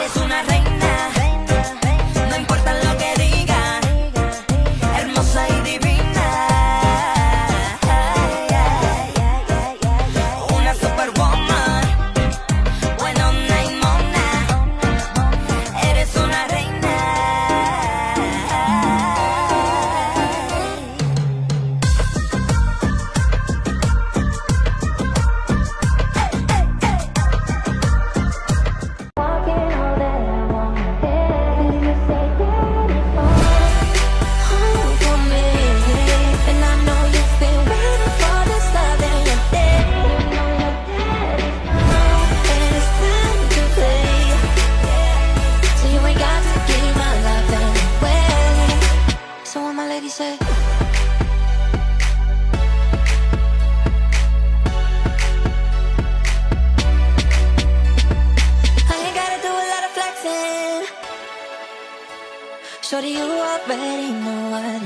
Eres una reina, no importa lo que digan, hermosa y divina. Una superwoman, buenona y mona. Eres una reina. Say I ain't gotta do a lot of flexing. Shorty, you already know what